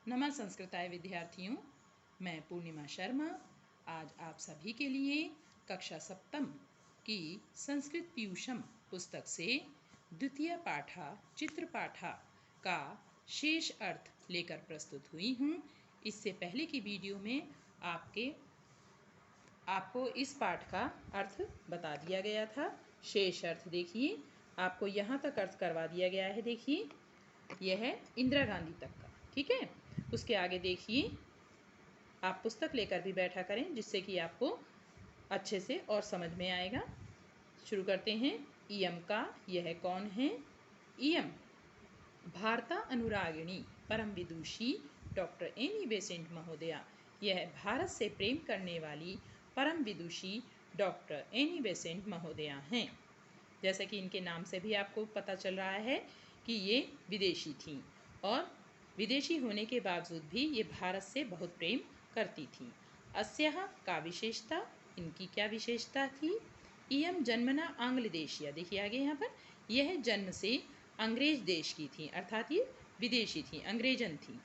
नमः संस्कृताय विद्यार्थियों, मैं पूर्णिमा शर्मा आज आप सभी के लिए कक्षा सप्तम की संस्कृत पीयूषम पुस्तक से द्वितीय पाठा चित्रपाठा का शेष अर्थ लेकर प्रस्तुत हुई हूँ। इससे पहले की वीडियो में आपको इस पाठ का अर्थ बता दिया गया था। शेष अर्थ देखिए, आपको यहाँ तक अर्थ करवा दिया गया है। देखिए, यह है इंदिरा गांधी तक का, ठीक है। उसके आगे देखिए, आप पुस्तक लेकर भी बैठा करें जिससे कि आपको अच्छे से और समझ में आएगा। शुरू करते हैं। इयम का यह कौन है? इयम भारता अनुरागिणी परम विदुषी डॉक्टर एनी बेसेंट महोदया। यह भारत से प्रेम करने वाली परम विदुषी डॉक्टर एनी बेसेंट महोदया हैं। जैसा कि इनके नाम से भी आपको पता चल रहा है कि ये विदेशी थीं और विदेशी होने के बावजूद भी ये भारत से बहुत प्रेम करती थीं। अस्याः का विशेषता, इनकी क्या विशेषता थी? इयम जन्मना आंग्ल देशीय, देखिए आगे यहाँ पर, यह जन्म से अंग्रेज देश की थी, अर्थात ये विदेशी थी, अंग्रेजन थी।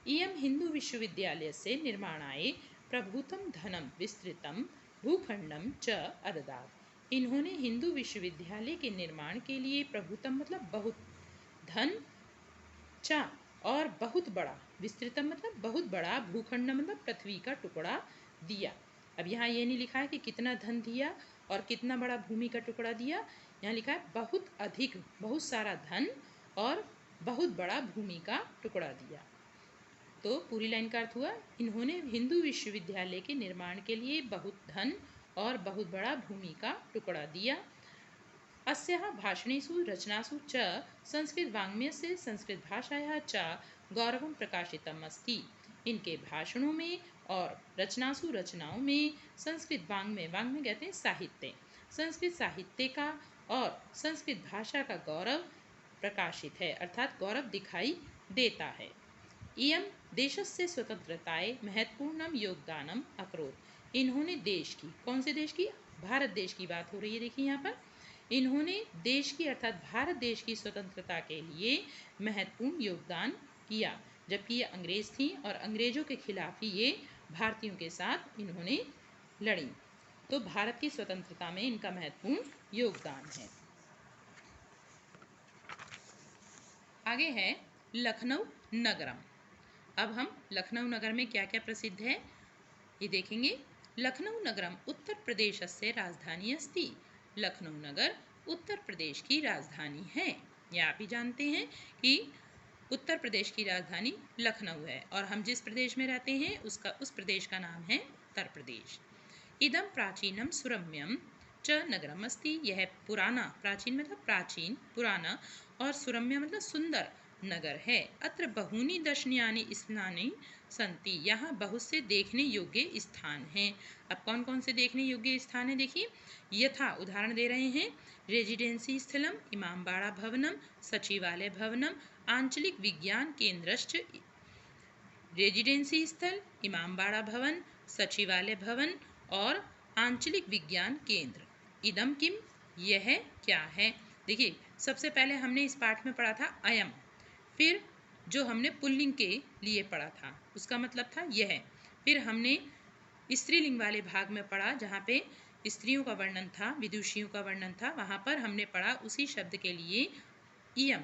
इयम हिंदू विश्वविद्यालय से निर्माणाय प्रभूतम धनम विस्तृतम भूखंडम च अददात। इन्होंने हिंदू विश्वविद्यालय के निर्माण के लिए प्रभुतम मतलब बहुत, धन, चा और बहुत बड़ा, विस्तृतम मतलब बहुत बड़ा, भूखंड मतलब पृथ्वी का टुकड़ा दिया। अब यहाँ ये नहीं लिखा है कि कितना धन दिया और कितना बड़ा भूमि का टुकड़ा दिया, यहाँ लिखा है बहुत अधिक, बहुत सारा धन और बहुत बड़ा भूमि का टुकड़ा दिया। तो पूरी लाइन का अर्थ हुआ, इन्होंने हिंदू विश्वविद्यालय के निर्माण के लिए बहुत धन और बहुत बड़ा भूमि का टुकड़ा दिया। अस्याः भाषणेषु रचनासु च संस्कृत वाङ्मयस्य संस्कृत भाषायाः च गौरवं प्रकाशितम् अस्ति। इनके भाषणों में और रचनाओं में संस्कृत वाङ्मय, वाङ्मय कहते हैं साहित्य, संस्कृत साहित्य का और संस्कृत भाषा का गौरव प्रकाशित है, अर्थात गौरव दिखाई देता है। इयं देशस्य स्वतंत्रताय महत्वपूर्णं योगदानम अकरोत्। इन्होंने देश की, कौन से देश की? भारत देश की बात हो रही है। देखिए यहाँ पर, इन्होंने देश की अर्थात भारत देश की स्वतंत्रता के लिए महत्वपूर्ण योगदान किया, जबकि ये अंग्रेज थी और अंग्रेजों के खिलाफ ही ये भारतीयों के साथ इन्होंने लड़ी। तो भारत की स्वतंत्रता में इनका महत्वपूर्ण योगदान है। आगे है लखनऊ नगरम। अब हम लखनऊ नगर में क्या क्या प्रसिद्ध है ये देखेंगे। लखनऊ नगरम उत्तर प्रदेश से राजधानी अस्ति। लखनऊ नगर उत्तर प्रदेश की राजधानी है। ये आप ही जानते हैं कि उत्तर प्रदेश की राजधानी लखनऊ है और हम जिस प्रदेश में रहते हैं उस प्रदेश का नाम है उत्तर प्रदेश। इदम प्राचीनम सुरम्यम च नगरम अस्ति। यह पुराना, प्राचीन मतलब प्राचीन, पुराना, और सुरम्य मतलब सुंदर नगर है। अत्र बहूनि दर्शनीयानि स्थानानि सन्ति। यहाँ बहुत से देखने योग्य स्थान हैं। अब कौन कौन से देखने योग्य स्थान हैं देखिए। यथा, उदाहरण दे रहे हैं, रेजिडेंसी स्थलम इमामबाड़ा भवनम सचिवालय भवनम आंचलिक विज्ञान केंद्रश्च। रेजिडेंसी स्थल, इमामबाड़ा भवन, सचिवालय भवन और आंचलिक विज्ञान केंद्र। इदम किम, यह क्या है? देखिए, सबसे पहले हमने इस पाठ में पढ़ा था अयम, फिर जो हमने पुल्लिंग के लिए पढ़ा था उसका मतलब था यह, फिर हमने स्त्रीलिंग वाले भाग में पढ़ा जहाँ पे स्त्रियों का वर्णन था, विदुषियों का वर्णन था, वहाँ पर हमने पढ़ा उसी शब्द के लिए इयम,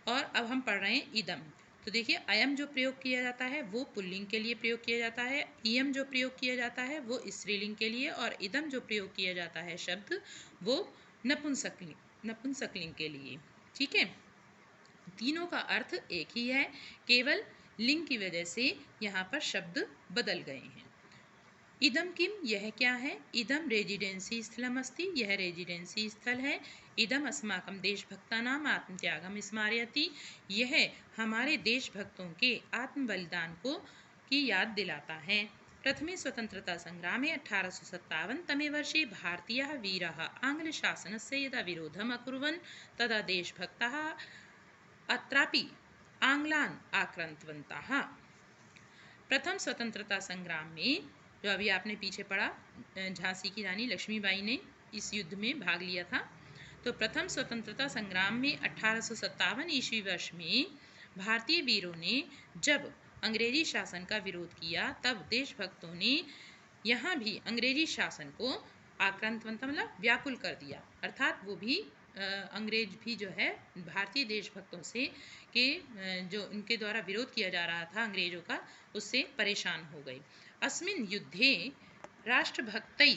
और अब हम पढ़ रहे हैं इदम। तो देखिए, अयम जो प्रयोग किया जाता है वो पुल्लिंग के लिए प्रयोग किया जाता है, इयम जो प्रयोग किया जाता है वो स्त्रीलिंग के लिए, और इदम जो प्रयोग किया जाता है शब्द वो नपुंसकलिंग के लिए, ठीक है। तीनों का अर्थ एक ही है, केवल लिंग की वजह से यहाँ पर शब्द बदल गए हैं। इदम किम, यह क्या है? इदम रेजिडेंसी स्थलम अस्ति। यह रेजिडेंसी स्थल है। इदम अस्माकं देशभक्तानां आत्मत्यागम स्मारयति। यह हमारे देशभक्तों के आत्म बलिदान को की याद दिलाता है। प्रथमे स्वतंत्रता संग्रामे 1857 तमे वर्षे भारतीयाः वीराः आङ्ग्लशासनस्य यदा विरोधम् अकुर्वन् तदा देशभक्ताः अत्रापि आंग्लान आक्रांतवन्तः। प्रथम स्वतंत्रता संग्राम में, जो अभी आपने पीछे पढ़ा, झांसी की रानी लक्ष्मीबाई ने इस युद्ध में भाग लिया था। तो प्रथम स्वतंत्रता संग्राम में 1857 ईस्वी वर्ष में भारतीय वीरों ने जब अंग्रेजी शासन का विरोध किया, तब देशभक्तों ने यहाँ भी अंग्रेजी शासन को आक्रांत मतलब व्याकुल कर दिया, अर्थात वो भी अंग्रेज भी जो है भारतीय देशभक्तों से के जो उनके द्वारा विरोध किया जा रहा था अंग्रेजों का, उससे परेशान हो गए। अस्मिन् युद्धे राष्ट्रभक्तै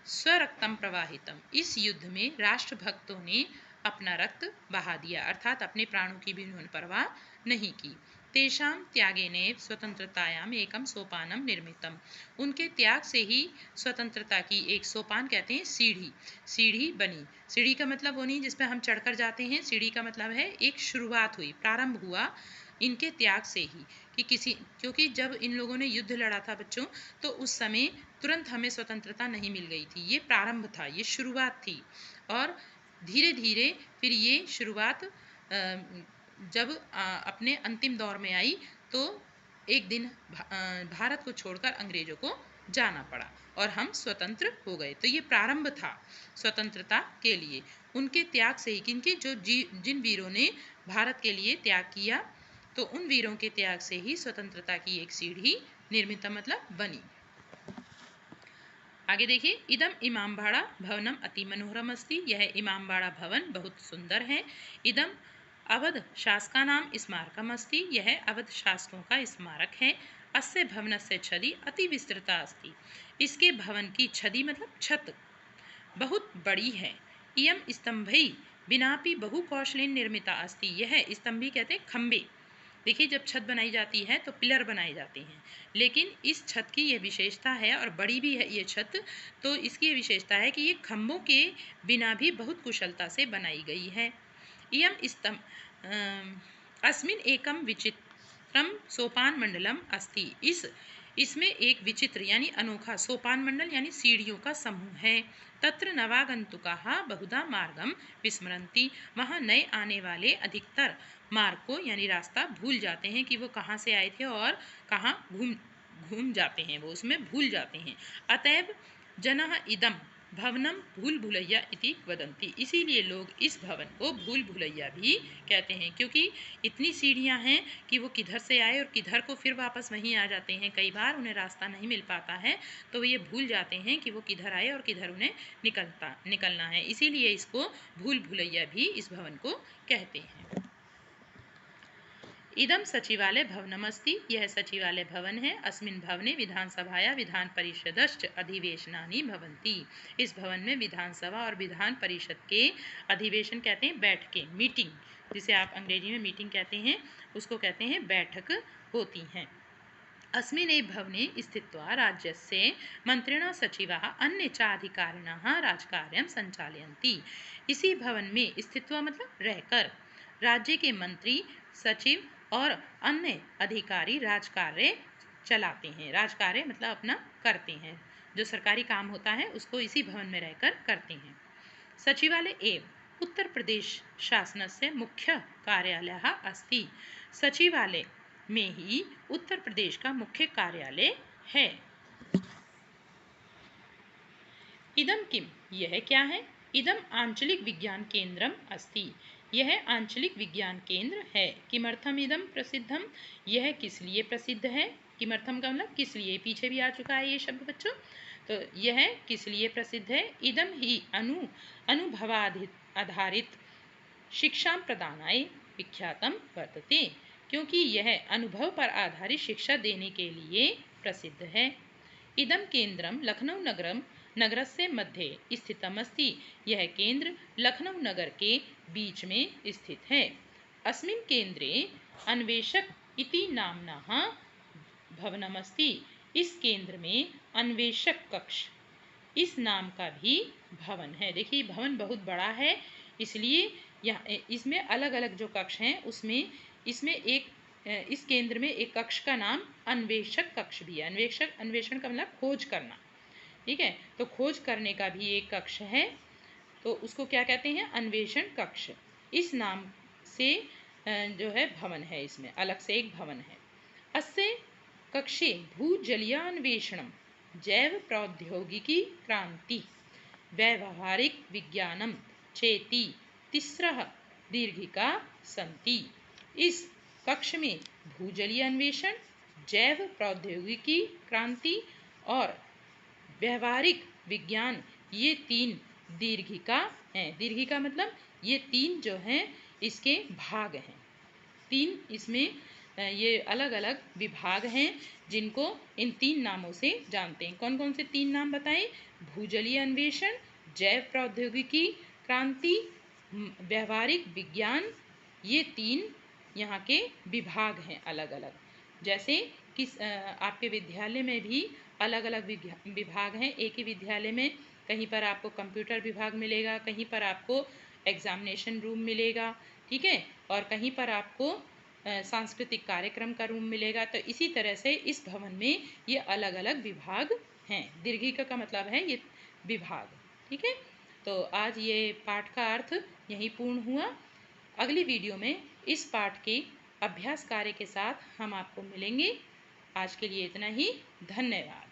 स्वरक्तम प्रवाहितम, इस युद्ध में राष्ट्रभक्तों ने अपना रक्त बहा दिया, अर्थात अपने प्राणों की भी उन्होंने परवाह नहीं की। तेषां त्यागेनैव स्वतंत्रतायाम एकम सोपानम निर्मितम, उनके त्याग से ही स्वतंत्रता की एक सोपान कहते हैं सीढ़ी बनी। सीढ़ी का मतलब वो नहीं जिस पर हम चढ़कर जाते हैं, सीढ़ी का मतलब है एक शुरुआत हुई, प्रारंभ हुआ इनके त्याग से ही, क्योंकि जब इन लोगों ने युद्ध लड़ा था बच्चों, तो उस समय तुरंत हमें स्वतंत्रता नहीं मिल गई थी, ये प्रारंभ था, ये शुरुआत थी। और धीरे धीरे फिर ये शुरुआत जब अपने अंतिम दौर में आई, तो एक दिन भारत को छोड़कर अंग्रेजों को जाना पड़ा और हम स्वतंत्र हो गए। तो ये प्रारंभ था स्वतंत्रता के लिए, उनके त्याग से ही, किनके जिन वीरों ने भारत के लिए त्याग किया, तो उन वीरों के त्याग से ही स्वतंत्रता की एक सीढ़ी निर्मित मतलब बनी। आगे देखिए, इदम इमामबाड़ा भवनम अति मनोहरम अस्ति, यह इमामबाड़ा भवन बहुत सुंदर है। इदम अवध शासकानाम स्मारकम अस्ति, यह अवध शासकों का स्मारक है। अस्य भवनस्य छदि अति विस्तृता अस्ति, इसके भवन की छदि मतलब छत बहुत बड़ी है। इयम स्तंभै बिनापि बहु कौशलेन निर्मिता अस्ति, यह स्तंभी कहते हैं खंबे। देखिए, जब छत बनाई जाती है तो पिलर बनाए जाते हैं, लेकिन इस छत की यह विशेषता है, और बड़ी भी है ये छत, तो इसकी ये विशेषता है कि ये खंभों के बिना भी बहुत कुशलता से बनाई गई है। इयम अस्मिन् एकम विचित्रम सोपान मंडलम अस्ति, इसमें एक विचित्र यानी अनोखा सोपान मंडल यानी सीढ़ियों का समूह है। तत्र नवागंतुकाः बहुधा मार्गम विस्मरन्ति, वहाँ नए आने वाले अधिकतर मार्ग को यानी रास्ता भूल जाते हैं कि वो कहाँ से आए थे और कहाँ घूम जाते हैं, वो उसमें भूल जाते हैं। अतएव जनः इदम भवनम भूल भुलैया इति वदन्ति, इसीलिए लोग इस भवन को भूल भुलैया भी कहते हैं, क्योंकि इतनी सीढ़ियां हैं कि वो किधर से आए और किधर को फिर वापस वहीं आ जाते हैं। कई बार उन्हें रास्ता नहीं मिल पाता है, तो वो ये भूल जाते हैं कि वो किधर आए और किधर उन्हें निकलना है, इसीलिए इसको भूल भुलैया भी इस भवन को कहते हैं। इदम सचिवालय भवनमस्ति, यह सचिवालय भवन है। अस्मिन् भवने विधानसभाया विधान परिषदश्च अधिवेशनानि भवन्ति, इस भवन में विधानसभा और विधान परिषद के अधिवेशन कहते हैं बैठकें, मीटिंग, जिसे आप अंग्रेजी में मीटिंग कहते हैं, उसको कहते हैं बैठक होती हैं। अस्मिन् भवने स्थित्वा राज्यस्य मंत्रिणः सचिवाः अन्ये च अधिकारिणः राजकार्यं संचालयन्ति, इसी भवन में स्थित्वा मतलब रहकर राज्य के मंत्री, सचिव और अन्य अधिकारी राजकार्य चलाते हैं। राजकार्य मतलब अपना करते हैं, जो सरकारी काम होता है उसको इसी भवन में रहकर करते हैं। सचिवालय एवं उत्तर प्रदेश शासनस्य मुख्य कार्यालयः अस्ति, सचिवालय में ही उत्तर प्रदेश का मुख्य कार्यालय है। इदम किम, यह क्या है? इदम आंचलिक विज्ञान केंद्रम अस्ति, यह आंचलिक विज्ञान केंद्र है। किमर्थम इदम प्रसिद्धम, यह किस लिए प्रसिद्ध है? किमर्थम का मतलब किस लिए, पीछे भी आ चुका है ये शब्द बच्चों, तो यह किस लिए प्रसिद्ध है? इदम ही अनुभवाधारित शिक्षा प्रदानाय विख्यातम वर्तते, क्योंकि यह अनुभव पर आधारित शिक्षा देने के लिए प्रसिद्ध है। इदम केंद्रम लखनऊ नगरस्य मध्ये स्थितमस्ति, यह केंद्र लखनऊ नगर के बीच में स्थित है। अस्मिन् केंद्रे अन्वेषक इति नाम्नः भवनमस्ति, इस केंद्र में अन्वेषक कक्ष इस नाम का भी भवन है। देखिए, भवन बहुत बड़ा है, इसलिए यहाँ इसमें अलग अलग जो कक्ष हैं उसमें इस केंद्र में एक कक्ष का नाम अन्वेषक कक्ष भी है। अन्वेषण का मतलब खोज करना, ठीक है, तो खोज करने का भी एक कक्ष है, तो उसको क्या कहते हैं? अन्वेषण कक्ष, इस नाम से जो है भवन है, इसमें अलग से एक भवन है। अस्य कक्षे भूजलीयान्वेषणम जैव प्रौद्योगिकी क्रांति व्यावहारिक विज्ञानम चेति तिस्रः दीर्घिका सन्ति, इस कक्ष में भूजलीय अन्वेषण, जैव प्रौद्योगिकी क्रांति और व्यवहारिक विज्ञान, ये 3 दीर्घिका हैं। दीर्घिका मतलब ये 3 जो हैं इसके भाग हैं। 3 इसमें ये अलग अलग विभाग हैं जिनको इन 3 नामों से जानते हैं। कौन कौन से 3 नाम बताएं? भूजलीय अन्वेषण, जैव प्रौद्योगिकी क्रांति, व्यवहारिक विज्ञान, ये 3 यहाँ के विभाग हैं अलग अलग। जैसे किस आपके विद्यालय में भी अलग अलग विभाग हैं। एक ही विद्यालय में कहीं पर आपको कंप्यूटर विभाग मिलेगा, कहीं पर आपको एग्जामिनेशन रूम मिलेगा, ठीक है, और कहीं पर आपको सांस्कृतिक कार्यक्रम का रूम मिलेगा। तो इसी तरह से इस भवन में ये अलग अलग विभाग हैं। दीर्घिका का मतलब है ये विभाग, ठीक है। तो आज ये पाठ का अर्थ यहीं पूर्ण हुआ। अगली वीडियो में इस पाठ के अभ्यास कार्य के साथ हम आपको मिलेंगे। आज के लिए इतना ही। धन्यवाद।